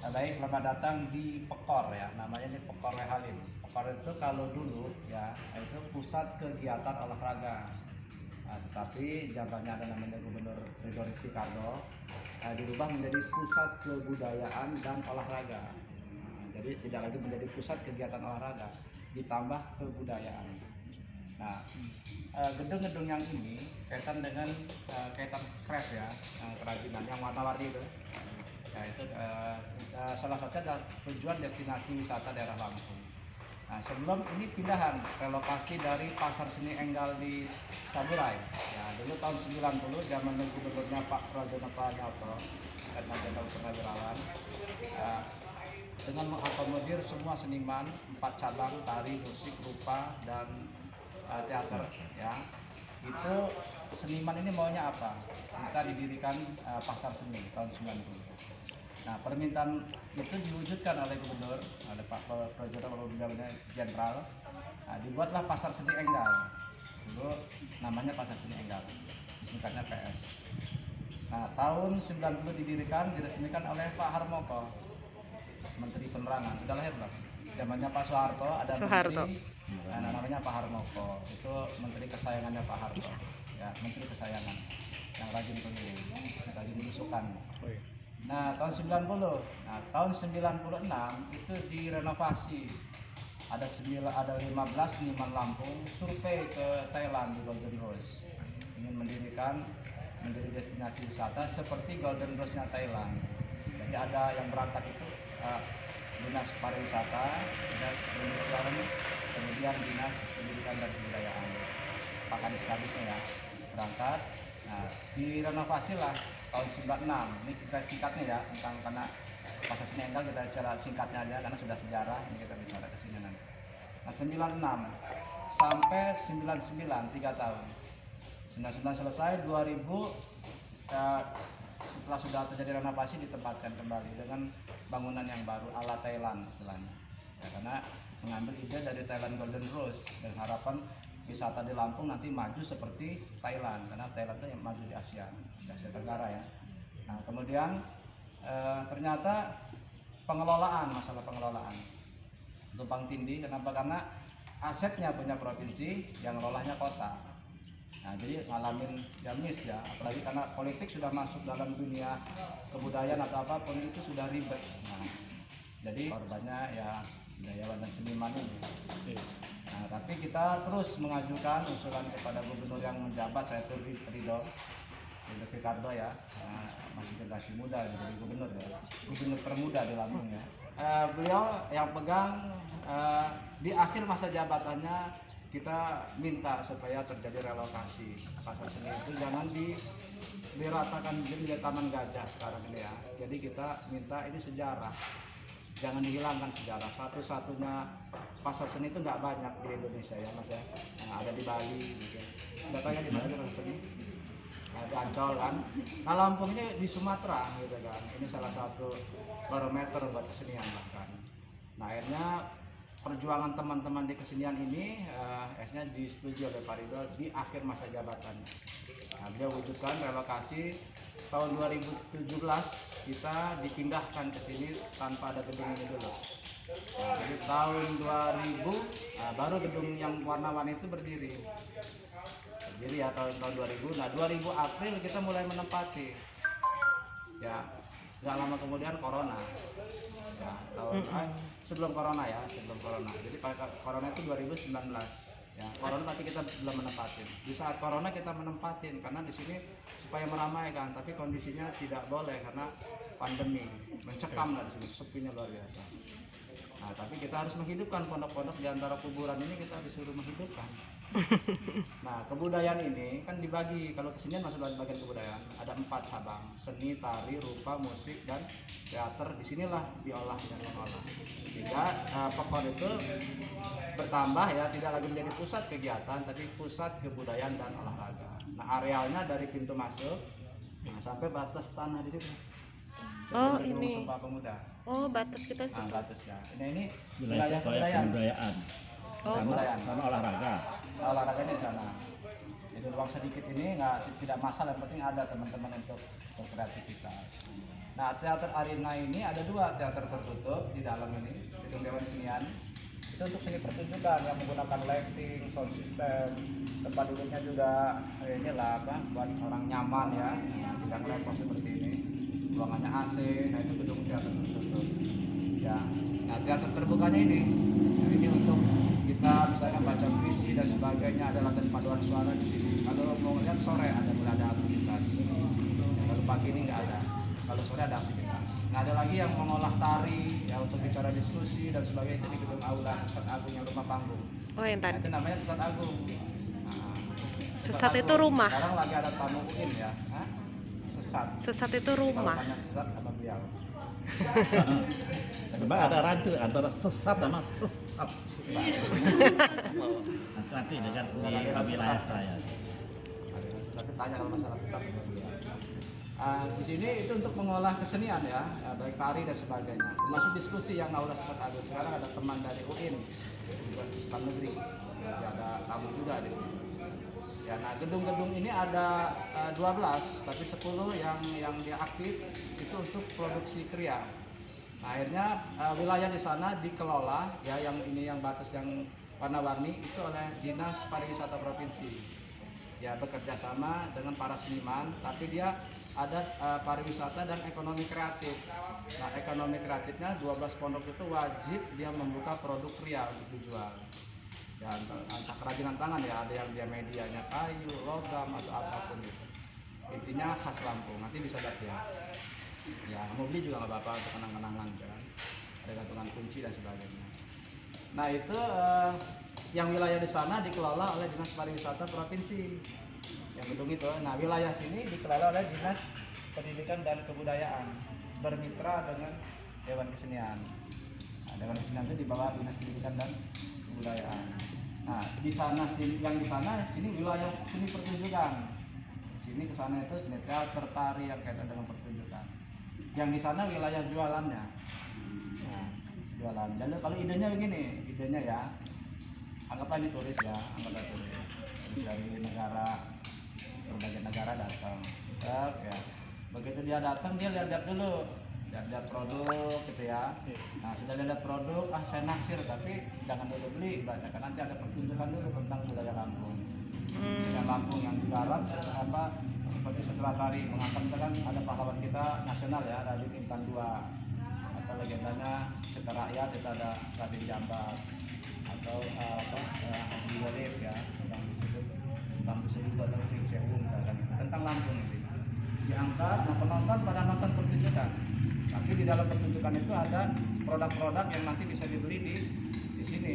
Baik, selamat datang di Pekor ya, namanya di Pekor Lehalim. Pekor itu kalau dulu ya, itu pusat kegiatan olahraga. Nah, tetapi zamannya ada namanya Gubernur Ridho Ricardo, dirubah menjadi pusat kebudayaan dan olahraga. Nah, jadi tidak lagi menjadi pusat kegiatan olahraga, ditambah kebudayaan. Nah, gedung-gedung yang ini kaitan dengan kaitan craft ya, kerajinan yang warna-warni itu. Ya, itu salah satunya adalah tujuan destinasi wisata daerah Lampung. Nah, sebelum ini pindahan relokasi dari Pasar Seni Enggal di Saburai. Ya, dulu tahun 90 zaman gubernurnya Pak Prajono Panyoto dan Jenderal Purnawirawan, dengan mengakomodir semua seniman 4 cabang tari, musik, rupa dan teater ya. Itu seniman ini maunya apa? Kita didirikan pasar seni tahun 90. Nah, permintaan itu diwujudkan oleh gubernur, oleh Pak Prajono Jenderal. Nah, dibuatlah pasar seni Enggal. Dulu namanya pasar seni Enggal, disingkatnya PS. Nah, tahun 90 didirikan, diresmikan oleh Pak Harmoko, Menteri Penerangan. Udah lahir belum? Zamannya Pak Soeharto ada menteri, namanya Pak Harmoko. Itu menteri kesayangannya Pak Harto, ya, menteri kesayangan yang rajin keliling, rajin belusukan. Nah, tahun 90. Nah, tahun 96 itu direnovasi. Ada 15 seniman Lampung survei ke Thailand di Golden Rose. Ingin menjadi destinasi wisata seperti Golden Rose-nya Thailand. Jadi ada yang berangkat itu Dinas Pariwisata, Dinas Perindustrian, kemudian Dinas Pendidikan dan Kebudayaan. Pak Kadis-kadisnya ya berangkat. Nah, direnovasi lah tahun 96. Ini kita singkatnya ya, tentang karena pasar seni Enggal kita bicara singkatnya aja karena sudah sejarah, ini kita bicara ke sini nanti. Nah, 96 sampai 99 3 tahun. 99 selesai, 2000 setelah sudah terjadi renovasi ditempatkan kembali dengan bangunan yang baru ala Thailand istilahnya. Ya, karena mengambil ide dari Thailand Golden Rose dan harapan wisata di Lampung nanti maju seperti Thailand, karena Thailand itu yang maju di Asia Tenggara ya. Nah, kemudian ternyata masalah pengelolaan tumpang tindih. Kenapa? Karena asetnya punya provinsi, yang ngelolanya kota. Nah, jadi ngalamin ya miss ya, apalagi karena politik sudah masuk dalam dunia kebudayaan atau apapun itu sudah ribet. Nah, jadi korbannya ya budayawan dan seniman ini. Nah, tapi kita terus mengajukan usulan kepada gubernur yang menjabat, saya itu Ridho Ricardo ya, masih generasi muda menjadi gubernur ya, gubernur termuda di Lampung ya. Beliau yang pegang di akhir masa jabatannya kita minta supaya terjadi relokasi pasar seni itu jangan diratakan jadi Taman Gajah sekarang ini ya. Jadi kita minta ini sejarah, jangan dihilangkan sejarah. Satu-satunya pasar seni itu nggak banyak di Indonesia ya mas ya. Nah, ada di Bali gitu. Nggak tahu ya di mana pasar seni. Nah, di Ancol kan. Nah, Lampung ini di Sumatera gitu kan. Ini salah satu barometer buat kesenian bahkan. Nah, akhirnya perjuangan teman-teman di kesenian ini akhirnya disetujui oleh Pak Ridho di akhir masa jabatannya. Nah, beliau wujudkan relokasi tahun 2017 kita dipindahkan ke sini tanpa ada gedung ini dulu. Nah, jadi tahun 2000 baru gedung yang warna-warni itu berdiri ya tahun 2000. Nah, 2000 April kita mulai menempati. Ya, nggak lama kemudian corona. Ya, sebelum corona. Jadi corona itu 2019. Ya, corona tapi kita belum menempatin. Di saat corona kita menempatin karena di sini supaya meramaikan, tapi kondisinya tidak boleh karena pandemi mencekam lah di sini, sepinya luar biasa. Nah, tapi kita harus menghidupkan pondok-pondok di antara kuburan ini, kita disuruh menghidupkan. Nah, kebudayaan ini kan dibagi, kalau kesenian masuk dalam bagian kebudayaan ada 4 cabang: seni, tari, rupa, musik, dan teater. Disinilah diolah dan mengolah sehingga Pekor itu bertambah ya, tidak lagi menjadi pusat kegiatan tapi pusat kebudayaan dan olahraga. Nah, arealnya dari pintu masuk sampai batas tanah di situ. Oh, ini Sumpah Pemuda. Oh, batas kita sih. Nah, batasnya ini wilayah kebudayaan. Sama olahraga. Olahraganya di sana. Jadi ruang sedikit ini tidak masalah, yang penting ada teman-teman untuk kreativitas. Nah, teater arena ini ada 2 teater tertutup di dalam ini, gedung Dewan Kesenian. Itu untuk seni pertunjukan yang menggunakan lighting, sound system, tempat duduknya juga inilah apa buat orang nyaman ya, tidak ngerempong seperti ini. Ruangannya AC, nah itu gedung teater tertutup. Ya, nah teater terbukanya ini, nah, ini untuk kita misalnya baca puisi dan sebagainya, ada latihan paduan suara di sini. Kalau mau lihat sore mulai ada aktivitas. Kalau pagi ini nggak ada. Kalau sore ada aktivitas. Nah ada lagi yang mengolah tari ya untuk bicara diskusi dan sebagainya, itu di gedung aula Sesat Agung yang rumah panggung. Oh, yang Nah, tadi. itu namanya Sesat Agung. Nah, Sesat itu Agung. rumah. Sekarang lagi ada tamu UIN ya. Hah? Sesat. Sesat itu Kalau rumah. tanya sesat sama beliau. Memang ada rancu antara sesat sama sesat. Nanti dengan di wilayah saya. Sesat tanya kalau masalah sesat sama beliau. Di sini itu untuk mengolah kesenian ya, baik tari dan sebagainya. Termasuk diskusi yang aula Sesat Agung. Sekarang ada teman dari UIN, juga Islam Negeri. Jadi ada tamu juga di sini. Ya, nah gedung-gedung ini ada 12, tapi 10 yang dia aktif itu untuk produksi kriya. Nah, akhirnya wilayah di sana dikelola ya, yang ini yang batas yang warna-warni itu oleh Dinas Pariwisata Provinsi. Ya bekerja sama dengan para seniman, tapi dia ada pariwisata dan ekonomi kreatif. Nah, ekonomi kreatifnya 12 pondok itu wajib dia membuka produk kriya untuk dijual. Ya, entah kerajinan tangan ya, ada yang dia medianya kayu, logam atau apapun itu. Intinya khas Lampung, nanti bisa lihat ya. Ya, mau beli juga nggak apa-apa untuk kenang-kenangan kan. Ada gantungan kunci dan sebagainya. Nah, itu yang wilayah di sana dikelola oleh Dinas Pariwisata Provinsi. Yang gedung itu. Nah, wilayah sini dikelola oleh Dinas Pendidikan dan Kebudayaan, bermitra dengan Dewan Kesenian. Nah, Dewan Kesenian itu di bawah Dinas Pendidikan dan Kebudayaan. Nah, di sana yang di sana sini wilayah seni pertunjukan. Sini ke sana itu seni teater, tari yang kaitan dengan pertunjukan. Yang di sana wilayah jualannya. Nah, jualan. Jadi kalau idenya begini, idenya ya, anggaplah ini turis ya, anggaplah turis dari negara, berbagai negara datang. Ya, begitu dia datang dia lihat-lihat dulu, lihat produk gitu ya. Nah, sudah lihat produk, saya naksir, tapi jangan dulu beli, karena nanti ada pertunjukan dulu tentang budaya Lampung. Dengan Lampung yang digarap apa seperti setelah tari mengangkat, misalkan ada pahlawan kita nasional ya, Raden Intan II, atau legendanya Citra Rakyat itu ada Raden Jambat, atau Haji Walid ya, yang disebut Bambu Seribu atau Ring Sewu misalkan, tentang Lampung itu diangkat. Nah, penonton pada nonton pertunjukan, tapi di dalam pertunjukan itu ada produk-produk yang nanti bisa dibeli di sini.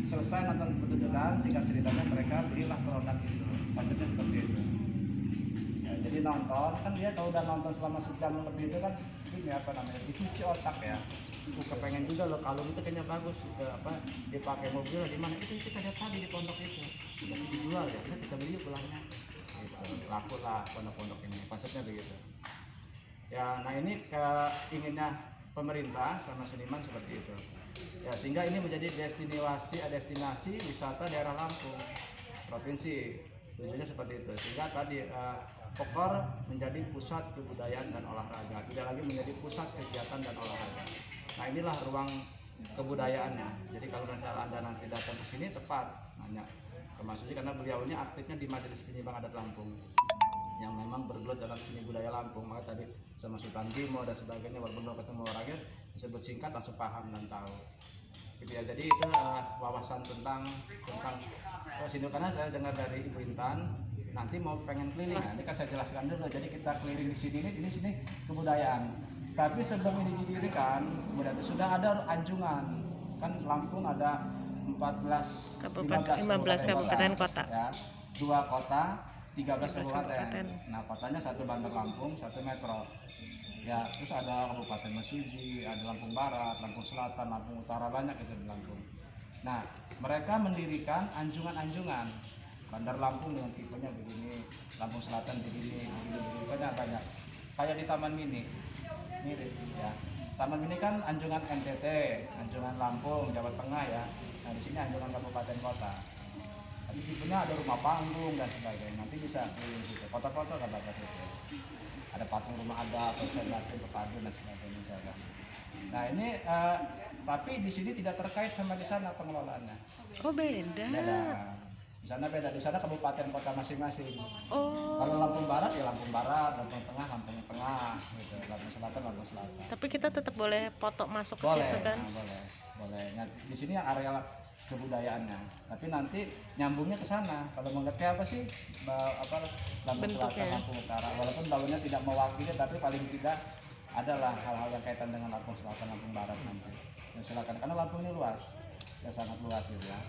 Selesai nonton pertunjukan, singkat ceritanya mereka belilah produk itu. Konsepnya seperti itu. Ya, jadi nonton kan dia kalau udah nonton selama sejam lebih itu kan ini apa namanya, dicuci otak ya. Aku kepengen juga loh, kalung itu kayaknya bagus, itu apa dipakai mobil di mana, itu kita lihat tadi di pondok itu udah dijual ya, udah kita beli pulangnya. Gitu. Laku lah pondok-pondok ini, konsepnya begitu. Ya, nah ini keinginnya pemerintah sama seniman seperti itu. Ya, sehingga ini menjadi destinasi wisata daerah Lampung provinsi. Tujuannya seperti itu. Sehingga tadi Pokor menjadi pusat kebudayaan dan olahraga, tidak lagi menjadi pusat kegiatan dan olahraga. Nah, inilah ruang kebudayaannya. Jadi kalau misalnya Anda nanti datang ke sini tepat nanya ke Mas Susi, karena beliau ini aktifnya di Majelis Penyimbang Adat Lampung yang memang bergelut dalam seni budaya Lampung. Maka tadi sama Sultan Bimo dan sebagainya, berburu ketemu rakyat, disebut singkat langsung paham dan tahu. Gitu ya. Jadi itu wawasan tentang sini, karena saya dengar dari Ibu Intan nanti mau pengen keliling. Nah, ini kan saya jelaskan dulu. Jadi kita keliling di sini kebudayaan. Tapi sebelum ini didirikan, kemudian itu sudah ada anjungan. Kan Lampung ada 15 kabupaten kota. Ya, 2 kota, 13 kabupaten. Nah, kotanya 1 Bandar Lampung, 1 Metro. Ya, terus ada Kabupaten Mesuji, ada Lampung Barat, Lampung Selatan, Lampung Utara, banyak itu di Lampung. Nah, mereka mendirikan anjungan-anjungan. Bandar Lampung dengan tipenya begini, Lampung Selatan begini, banyak. Kayak di Taman Mini, mirip ya. Taman Mini kan anjungan NTT, anjungan Lampung, Jawa Tengah ya. Nah, di sini anjungan kabupaten kota. Tapi tipenya ada rumah panggung dan sebagainya. Nanti bisa keliling situ, foto-foto kata-kata itu. ada patung rumah adat, atau batin, terpadu dan sebagainya misalkan. Nah ini tapi di sini tidak terkait sama di sana pengelolaannya. Oh beda. Beda. Di sana beda, di sana kabupaten kota masing-masing. Oh. Kalau Lampung Barat ya Lampung Barat, Lampung Tengah Lampung Tengah, gitu. Lampung Selatan Lampung Selatan. Tapi kita tetap boleh foto masuk ke Boleh, situ kan? nah, boleh. Nah, di sini area kebudayaannya. Tapi nanti nyambungnya ke sana. Kalau mau lihat kayak apa sih, Lampung Bentuknya. Selatan, Lampung Utara. Walaupun bangunnya tidak mewakili, tapi paling tidak adalah hal-hal yang kaitan dengan Lampung Selatan, Lampung Barat nanti. Ya, silakan, karena Lampung ini luas, ya sangat luas gitu ya.